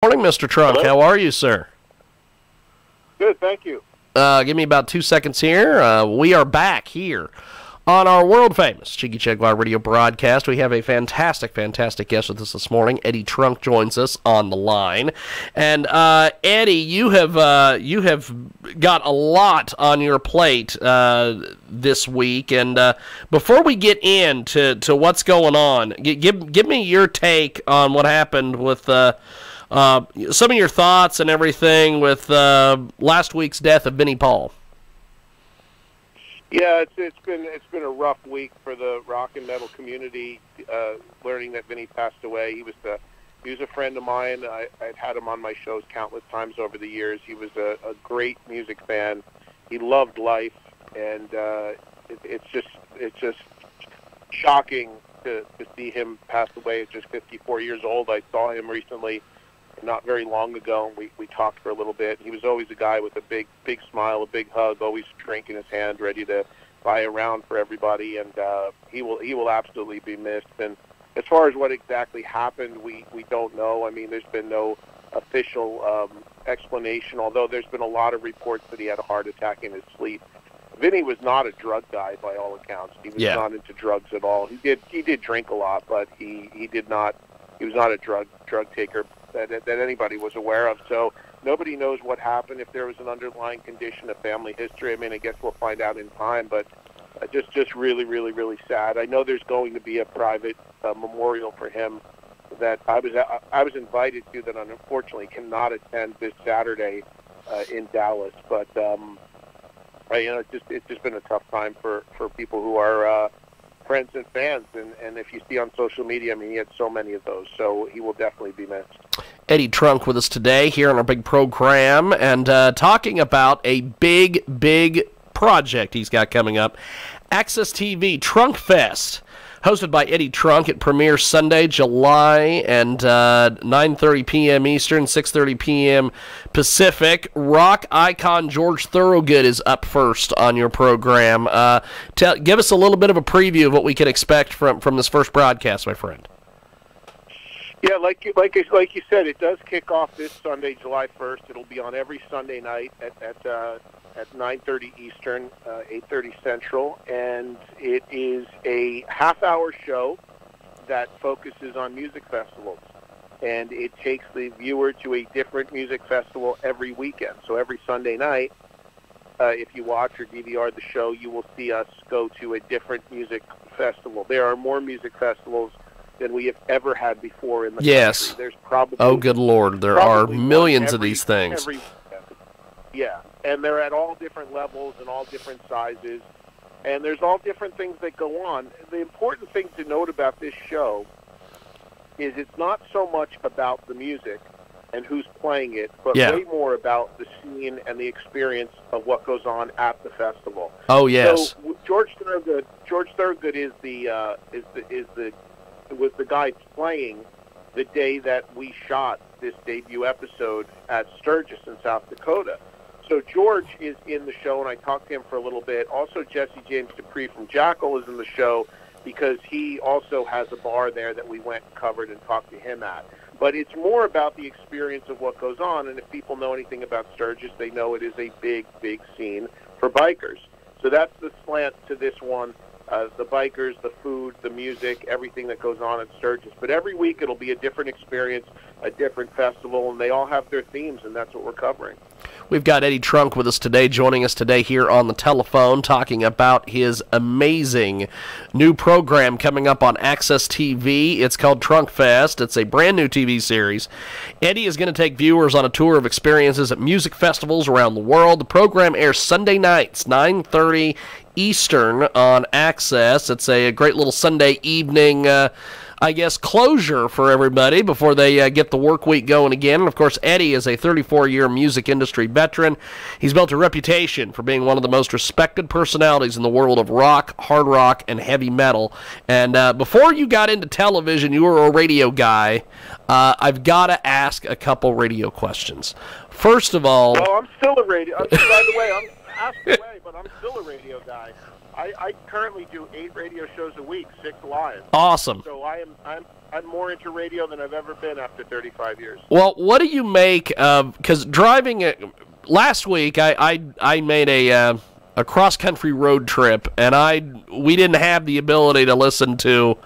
Morning, Mr. Trunk. Hello? How are you, sir? Good, thank you. Give me about 2 seconds here. We are back here on our world-famous Jiggy Jaguar radio broadcast. We have a fantastic guest with us this morning. Eddie Trunk joins us on the line. And, Eddie, you have got a lot on your plate this week. And before we get into what's going on, give me your take on what happened with some of your thoughts and everything with last week's death of Vinnie Paul. Yeah, it's been a rough week for the rock and metal community. Learning that Vinnie passed away. He was a friend of mine. I'd had him on my shows countless times over the years. He was a great music fan. He loved life, and it's just shocking to see him pass away at just 54 years old. I saw him recently, not very long ago, and we talked for a little bit. He was always a guy with a big smile, a big hug, always a drink in his hand, ready to buy a round for everybody, and he will absolutely be missed. And as far as what exactly happened, we don't know. I mean, there's been no official explanation, although there's been a lot of reports that he had a heart attack in his sleep. Vinny was not a drug guy by all accounts. He was not into drugs at all. He did drink a lot, but he was not a drug taker that anybody was aware of. So nobody knows what happened, if there was an underlying condition, a family history. I mean, I guess we'll find out in time, but just really sad. I know there's going to be a private memorial for him that I was invited to, that unfortunately cannot attend this Saturday in Dallas. But it's just been a tough time for people who are friends and fans, and if you see on social media, I mean, he had so many of those, so he will definitely be missed. Eddie Trunk with us today here on our big program, and talking about a big project he's got coming up, Access TV Trunk Fest, hosted by Eddie Trunk. It premieres Sunday, July, and 9:30 p.m. Eastern, 6:30 p.m. Pacific. Rock icon George Thorogood is up first on your program. Give us a little bit of a preview of what we can expect from this first broadcast, my friend. Yeah, like you said, it does kick off this Sunday, July 1st. It'll be on every Sunday night at 9:30 Eastern, 8:30 Central, and it is a half-hour show that focuses on music festivals, and it takes the viewer to a different music festival every weekend. So every Sunday night, if you watch or DVR the show, you will see us go to a different music festival. There are more music festivals than we have ever had before in the country. There's probably, oh good Lord, there are millions of these things. Yeah, and they're at all different levels and all different sizes, and there's all different things that go on. The important thing to note about this show is it's not so much about the music and who's playing it, but way more about the scene and the experience of what goes on at the festival. Oh yes. So George Thorogood was the guy playing the day that we shot this debut episode at Sturgis in South Dakota. So George is in the show, and I talked to him for a little bit. Also, Jesse James Dupree from Jackal is in the show because he also has a bar there that we went and covered and talked to him at. But it's more about the experience of what goes on, and if people know anything about Sturgis, they know it is a big scene for bikers. So that's the slant to this one. The bikers, the food, the music, everything that goes on at Sturgis. But every week it'll be a different experience, a different festival, and they all have their themes, and that's what we're covering. We've got Eddie Trunk with us today, joining us today here on the telephone, talking about his amazing new program coming up on Access TV. It's called Trunk Fest. It's a brand new TV series. Eddie is going to take viewers on a tour of experiences at music festivals around the world. The program airs Sunday nights, 9:30 Eastern on Access. It's a great little Sunday evening closure for everybody before they get the work week going again. And, of course, Eddie is a 34-year music industry veteran. He's built a reputation for being one of the most respected personalities in the world of rock, hard rock, and heavy metal. And before you got into television, you were a radio guy. I've got to ask a couple radio questions. First of all... Well, I'm still a radio... by the way, I'm asked away, but I'm still a radio guy. I currently do 8 radio shows a week, 6 live. Awesome. So I'm more into radio than I've ever been after 35 years. Well, what do you make of, because driving last week I made a cross-country road trip, and we didn't have the ability to listen to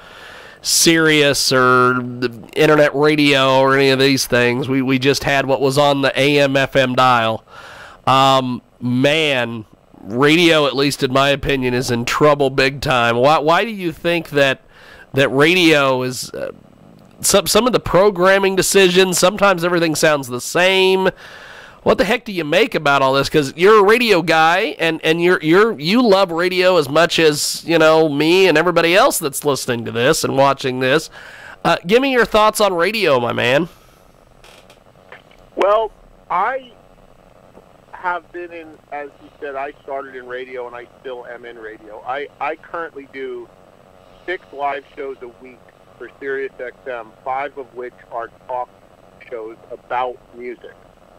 Sirius or the internet radio or any of these things. We just had what was on the AM FM dial. Man, radio, at least in my opinion, is in trouble big time. Why do you think that radio is some of the programming decisions, sometimes everything sounds the same? What the heck do you make about all this? Because you're a radio guy, and you love radio as much as, you know, me and everybody else that's listening to this and watching this. Give me your thoughts on radio, my man. Well, I have been in, as you said, I started in radio, and I still am in radio. I currently do 6 live shows a week for Sirius XM, 5 of which are talk shows about music.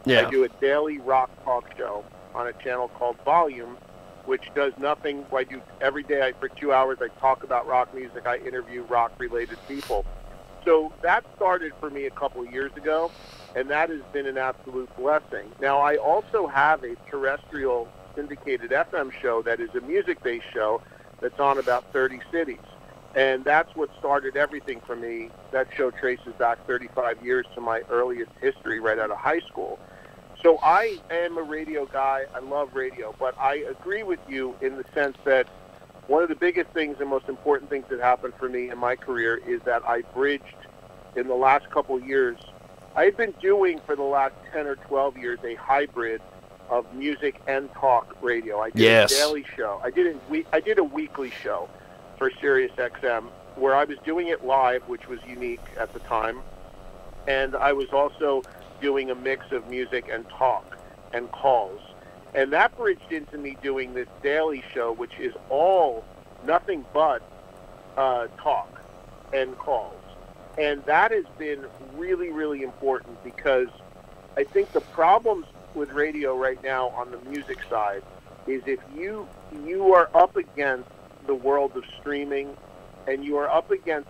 Yeah. I do a daily rock talk show on a channel called Volume, which does nothing. I do every day for 2 hours. I talk about rock music. I interview rock-related people. So that started for me a couple of years ago, and that has been an absolute blessing. Now, I also have a terrestrial syndicated FM show that is a music-based show that's on about 30 cities. And that's what started everything for me. That show traces back 35 years to my earliest history right out of high school. So I am a radio guy. I love radio. But I agree with you in the sense that one of the biggest things and most important things that happened for me in my career is that I bridged in the last couple of years. I had been doing for the last 10 or 12 years a hybrid of music and talk radio. I did a daily show. I did a weekly show for Sirius XM where I was doing it live, which was unique at the time. And I was also doing a mix of music and talk and calls. And that bridged into me doing this daily show, which is all nothing but talk and calls. And that has been really, really important because I think the problems with radio right now on the music side is if you are up against the world of streaming, and you are up against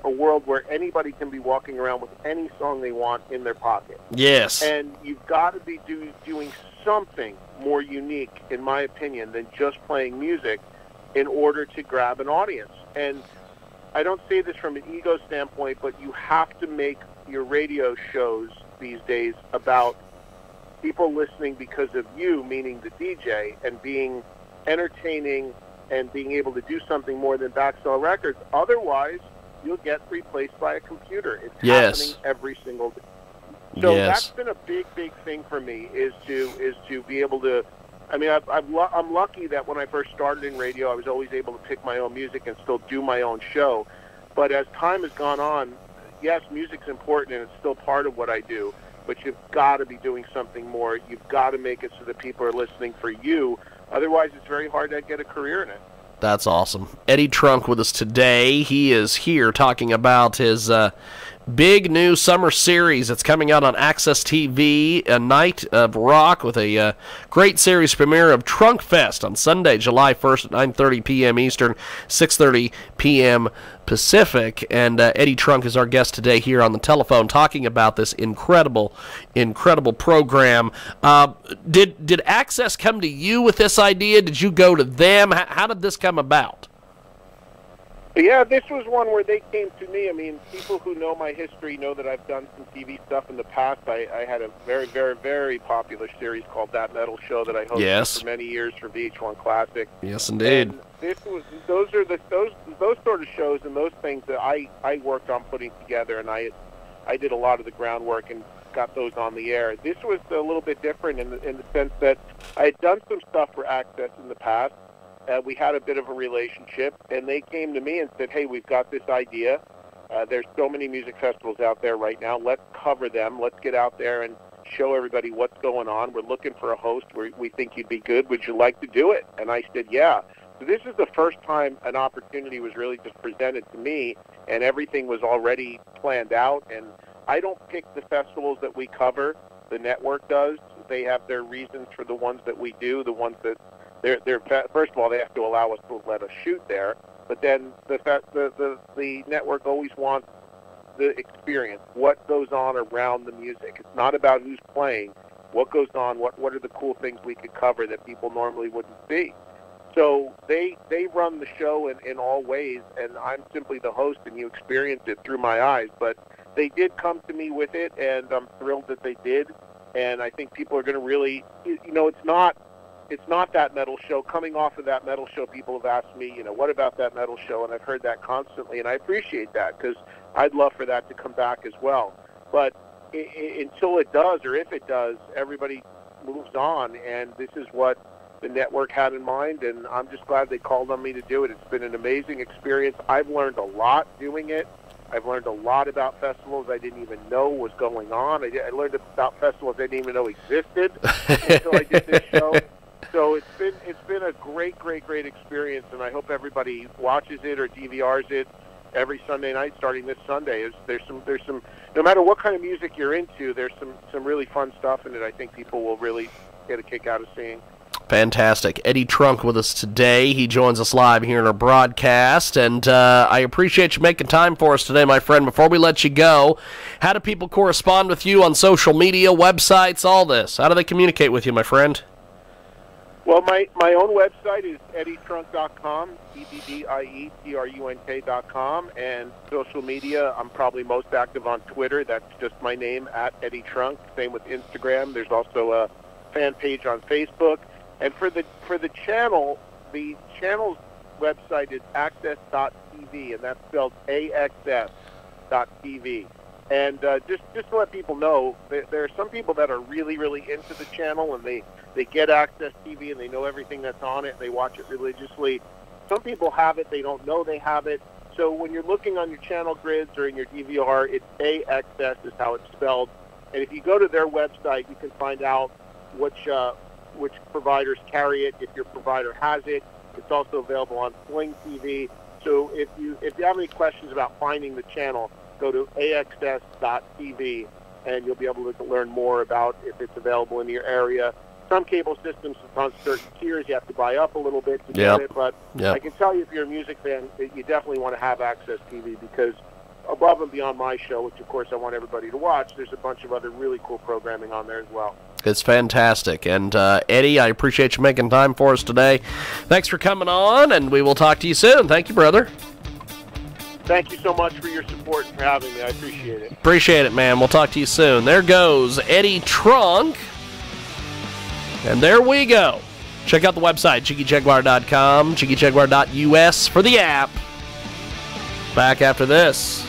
a world where anybody can be walking around with any song they want in their pocket. Yes. And you've got to be doing something more unique, in my opinion, than just playing music in order to grab an audience. And I don't say this from an ego standpoint, but you have to make your radio shows these days about people listening because of you, meaning the DJ, and being entertaining and being able to do something more than backstall records. Otherwise, you'll get replaced by a computer. It's happening every single day. So that's been a big, big thing for me is to be able to. I mean, I'm lucky that when I first started in radio, I was always able to pick my own music and still do my own show. But as time has gone on, yes, music's important and it's still part of what I do. But you've got to be doing something more. You've got to make it so that people are listening for you. Otherwise, it's very hard to get a career in it. That's awesome. Eddie Trunk with us today. He is here talking about his big new summer series that's coming out on Access TV, A Night of Rock, with a great series premiere of Trunk Fest on Sunday, July 1st at 9:30 p.m. Eastern, 6:30 p.m. Pacific. And Eddie Trunk is our guest today here on the telephone talking about this incredible program. Did Access come to you with this idea? Did you go to them? How did this come about? Yeah, this was one where they came to me. I mean, people who know my history know that I've done some TV stuff in the past. I had a very, very, very popular series called That Metal Show that I hosted for many years for VH1 Classic. Yes, indeed. And those sort of shows and those things that I worked on putting together, and I did a lot of the groundwork and got those on the air. This was a little bit different in the sense that I had done some stuff for Access in the past. We had a bit of a relationship, and they came to me and said, hey, we've got this idea. There's so many music festivals out there right now. Let's cover them. Let's get out there and show everybody what's going on. We're looking for a host. We think you'd be good. Would you like to do it? And I said, yeah. So this is the first time an opportunity was really just presented to me, and everything was already planned out. And I don't pick the festivals that we cover. The network does. They have their reasons for the ones that we do, the ones that first of all, they have to allow us to let us shoot there. But then the network always wants the experience, what goes on around the music. It's not about who's playing, what goes on, what are the cool things we could cover that people normally wouldn't see. So they run the show in all ways, and I'm simply the host, and you experience it through my eyes. But they did come to me with it, and I'm thrilled that they did. And I think people are going to really, it's not that metal show. Coming off of that metal show, people have asked me, what about that metal show? And I've heard that constantly, and I appreciate that, because I'd love for that to come back as well. But until it does, or if it does, everybody moves on, and this is what the network had in mind, and I'm just glad they called on me to do it. It's been an amazing experience. I've learned a lot doing it. I've learned a lot about festivals I didn't even know was going on. I learned about festivals I didn't even know existed until I did this show. So it's been a great experience, and I hope everybody watches it or DVRs it every Sunday night starting this Sunday. There's some no matter what kind of music you're into, there's some really fun stuff in it. I think people will really get a kick out of seeing. Fantastic. Eddie Trunk with us today. He joins us live here in our broadcast, and I appreciate you making time for us today, my friend. Before we let you go, how do people correspond with you on social media, websites, all this? How do they communicate with you, my friend? Well, my own website is eddietrunk.com, EDDIETRUNK.com, and social media, I'm probably most active on Twitter. That's just my name, @EddieTrunk. Same with Instagram. There's also a fan page on Facebook. And for the channel, the channel's website is access.tv, and that's spelled AXS.TV. And just to let people know, there are some people that are really into the channel, and they get Access TV and they know everything that's on it. They watch it religiously. Some people have it, they don't know they have it. So when you're looking on your channel grids or in your DVR, it's AXS is how it's spelled. And if you go to their website, you can find out which providers carry it, if your provider has it. It's also available on Sling TV. So if you have any questions about finding the channel, go to AXS.TV, and you'll be able to learn more about if it's available in your area. Some cable systems, it's on certain tiers. You have to buy up a little bit to get it, but I can tell you, if you're a music fan, you definitely want to have Access TV, because above and beyond my show, which of course I want everybody to watch, there's a bunch of other really cool programming on there as well. It's fantastic. And Eddie, I appreciate you making time for us today. Thanks for coming on, and we will talk to you soon. Thank you, brother. Thank you so much for your support and for having me. I appreciate it. Appreciate it, man. We'll talk to you soon. There goes Eddie Trunk. And there we go. Check out the website, JiggyJaguar.com, JiggyJaguar.us for the app. Back after this.